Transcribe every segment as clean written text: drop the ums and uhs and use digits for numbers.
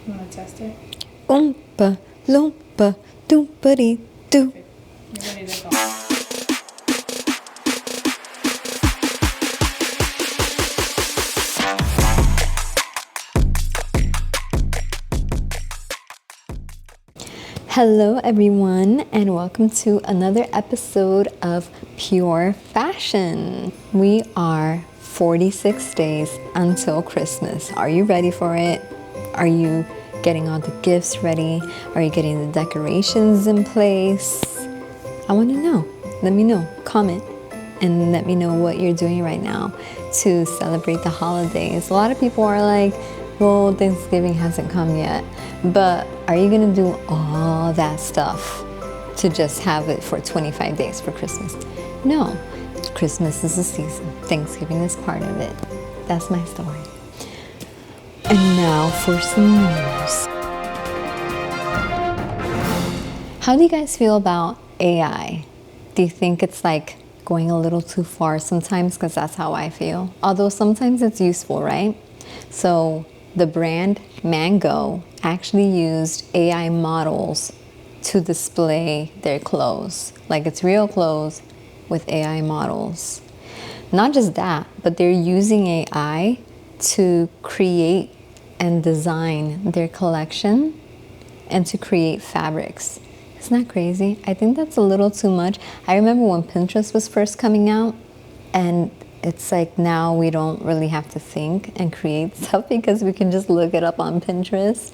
You want to test it? Oompa, loompa, doompa-dee, doo. You ready to go? Hello everyone and welcome to another episode of Pure Fashion. We are 46 days until Christmas. Are you ready for it? Are you getting all the gifts ready? Are you getting the decorations in place? I want to know. Let me know. Comment and let me know what you're doing right now to celebrate the holidays. A lot of people are like, well, Thanksgiving hasn't come yet, but are you gonna do all that stuff to just have it for 25 days for Christmas? No, Christmas is a season. Thanksgiving is part of it. That's my story. And now for some news. How do you guys feel about AI? Do you think it's like going a little too far sometimes? Because that's how I feel. Although sometimes it's useful, right? So the brand Mango actually used AI models to display their clothes. Like it's real clothes with AI models. Not just that, but they're using AI to create and design their collection and to create fabrics. Isn't that crazy? I think that's a little too much. I remember when Pinterest was first coming out, and it's like now we don't really have to think and create stuff because we can just look it up on Pinterest.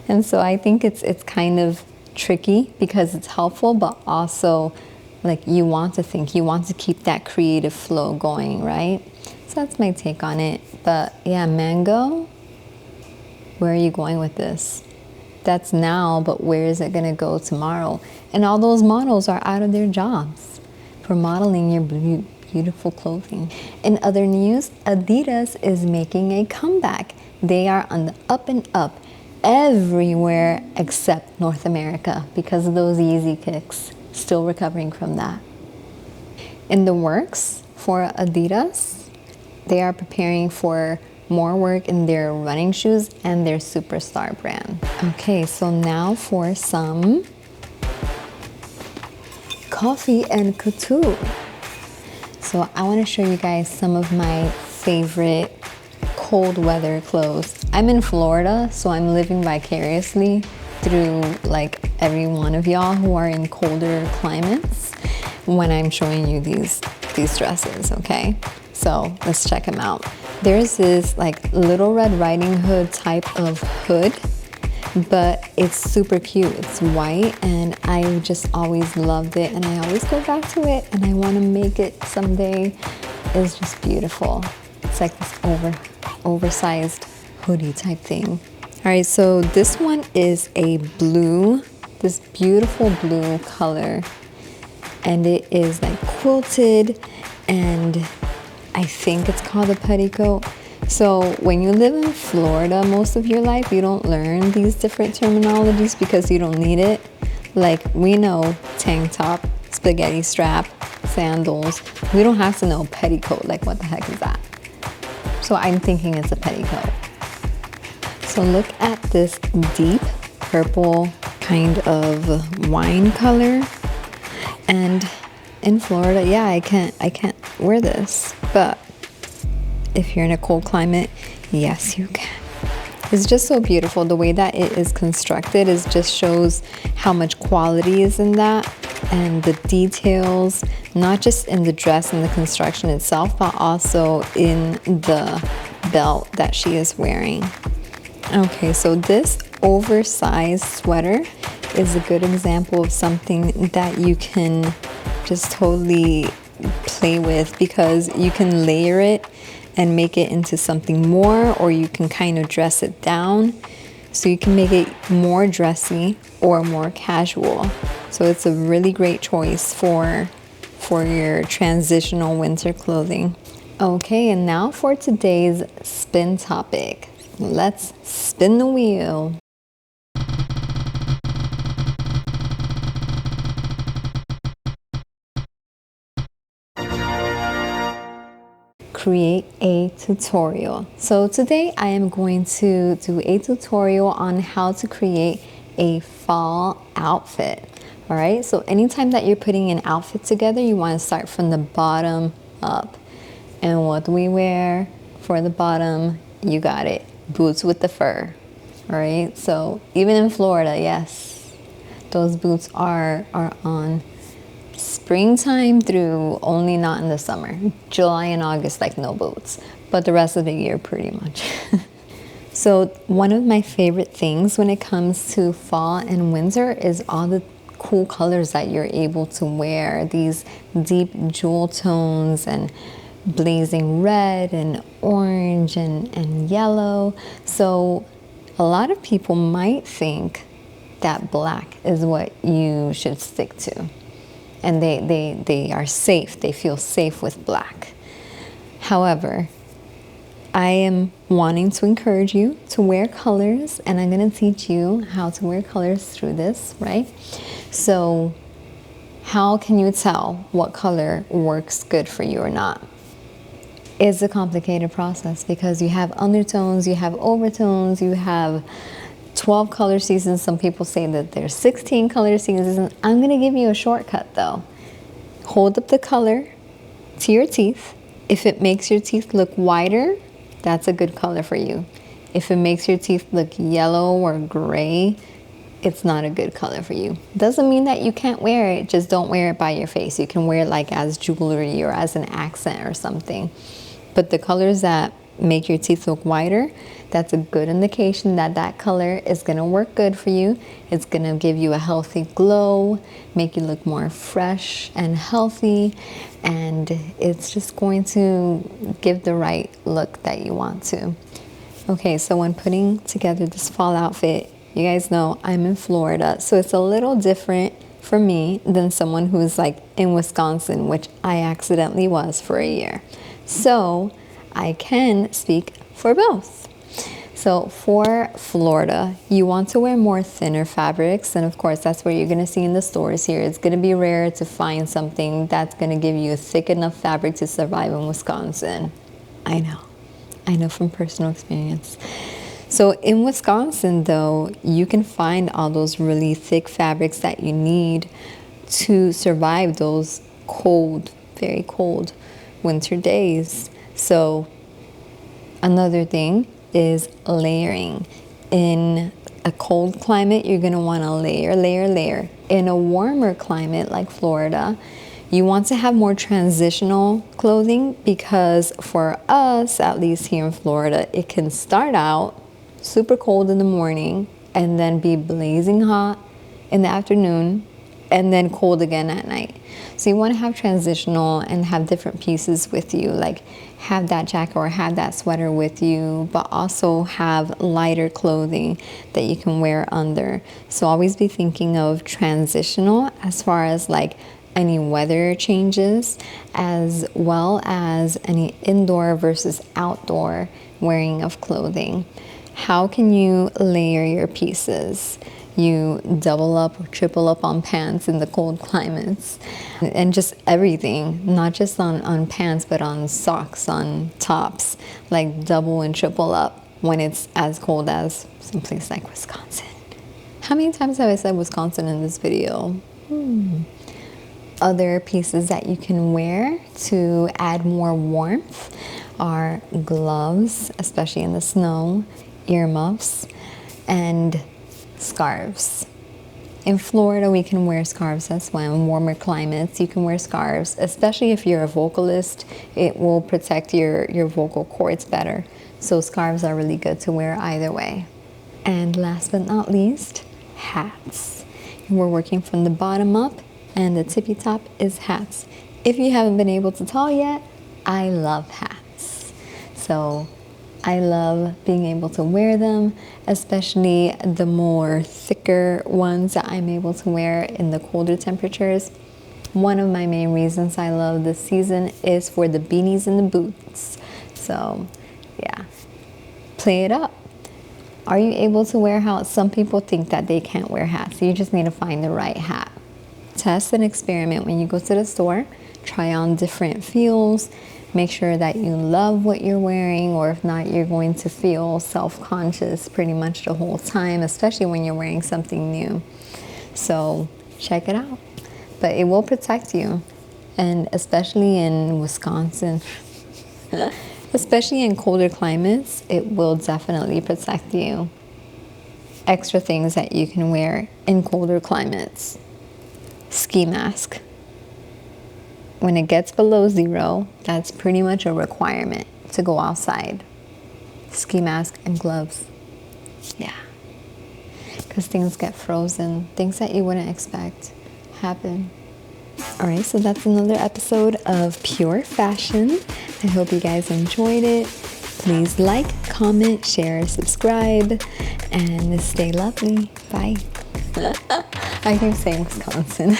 And so I think it's kind of tricky because it's helpful, but also like you want to think, you want to keep that creative flow going, right? So that's my take on it. But yeah, Mango, where are you going with this? That's now, but where is it gonna go tomorrow? And all those models are out of their jobs for modeling your beautiful clothing. In other news, Adidas is making a comeback. They are on the up and up everywhere except North America because of those Yeezy kicks. Still recovering from that. In the works for Adidas, they are preparing for more work in their running shoes and their superstar brand. Okay, so now for some coffee and couture. So I want to show you guys some of my favorite cold weather clothes. I'm in Florida, so I'm living vicariously through like every one of y'all who are in colder climates when I'm showing you these dresses, okay? So let's check them out. There's this like Little Red Riding Hood type of hood, but it's super cute. It's white and I just always loved it and I always go back to it and I want to make it someday. It's just beautiful. It's like this oversized hoodie type thing. All right, so this one is a blue, this beautiful blue color, and it is like quilted, and I think it's called a petticoat. So when you live in Florida most of your life, you don't learn these different terminologies because you don't need it. Like we know tank top, spaghetti strap, sandals. We don't have to know petticoat, like what the heck is that? So I'm thinking it's a petticoat. So look at this deep purple kind of wine color. And in Florida, yeah, I can't wear this, but if you're in a cold climate, yes, you can. It's just so beautiful. The way that it is constructed is just shows how much quality is in that and the details, not just in the dress and the construction itself, but also in the belt that she is wearing. Okay, so this oversized sweater is a good example of something that you can just totally play with because you can layer it and make it into something more, or you can kind of dress it down. So you can make it more dressy or more casual. So it's a really great choice for your transitional winter clothing. Okay, and now for today's spin topic. Let's spin the wheel. create a tutorial. So today I am going to do a tutorial on how to create a fall outfit. All right, so anytime that you're putting an outfit together, you want to start from the bottom up. And what do we wear for the bottom? You got it, boots with the fur. All right, so even in Florida, yes, those boots are on springtime through only not in the summer. July and August, like no boots, but the rest of the year pretty much. So one of my favorite things when it comes to fall and winter is all the cool colors that you're able to wear. These deep jewel tones and blazing red and orange and yellow. So a lot of people might think that black is what you should stick to. And they are safe, they feel safe with black. However, I am wanting to encourage you to wear colors, and I'm gonna teach you how to wear colors through this, right? So how can you tell what color works good for you or not? It's a complicated process because you have undertones, you have overtones, you have 12 color seasons. Some people say that there's 16 color seasons. I'm gonna give you a shortcut though. Hold up the color to your teeth. If it makes your teeth look whiter, that's a good color for you. If it makes your teeth look yellow or gray, it's not a good color for you. Doesn't mean that you can't wear it, just don't wear it by your face. You can wear it like as jewelry or as an accent or something. But the colors that make your teeth look whiter, that's a good indication that that color is gonna work good for you. It's gonna give you a healthy glow, make you look more fresh and healthy, and it's just going to give the right look that you want to. Okay, so when putting together this fall outfit, you guys know I'm in Florida, so it's a little different for me than someone who's like in Wisconsin, which I accidentally was for a year. So I can speak for both. So for Florida, you want to wear more thinner fabrics, and of course that's what you're gonna see in the stores here. It's gonna be rare to find something that's gonna give you a thick enough fabric to survive in Wisconsin. I know from personal experience. So in Wisconsin though, you can find all those really thick fabrics that you need to survive those cold, very cold winter days. So another thing is layering. In a cold climate, you're gonna wanna layer. In a warmer climate like Florida, you want to have more transitional clothing because for us, at least here in Florida, it can start out super cold in the morning and then be blazing hot in the afternoon and then cold again at night. So you want to have transitional and have different pieces with you, like have that jacket or have that sweater with you, but also have lighter clothing that you can wear under. So always be thinking of transitional as far as like any weather changes, as well as any indoor versus outdoor wearing of clothing. How can you layer your pieces? You double up or triple up on pants in the cold climates, and just everything, not just on pants, but on socks, on tops, like double and triple up when it's as cold as someplace like Wisconsin. How many times have I said Wisconsin in this video? Other pieces that you can wear to add more warmth are gloves, especially in the snow, earmuffs, and scarves. In Florida, we can wear scarves as well. In warmer climates, you can wear scarves, especially if you're a vocalist. It will protect your vocal cords better. So scarves are really good to wear either way. And last but not least, hats. We're working from the bottom up, and the tippy top is hats. If you haven't been able to tell yet, I love hats. So I love being able to wear them, especially the more thicker ones that I'm able to wear in the colder temperatures. One of my main reasons I love this season is for the beanies and the boots. So yeah, play it up. Are you able to wear hats? Some people think that they can't wear hats, so you just need to find the right hat. Test and experiment when you go to the store. Try on different feels, Make sure that you love what you're wearing, or if not, you're going to feel self-conscious pretty much the whole time, especially when you're wearing something new. So check it out. But it will protect you, and especially in Wisconsin, especially in colder climates, it will definitely protect you. Extra things that you can wear in colder climates. Ski mask. When it gets below 0, that's pretty much a requirement to go outside. Ski mask and gloves. Yeah. Because things get frozen. Things that you wouldn't expect happen. Alright, so that's another episode of Pure Fashion. I hope you guys enjoyed it. Please like, comment, share, subscribe, and stay lovely. Bye. I keep saying Wisconsin.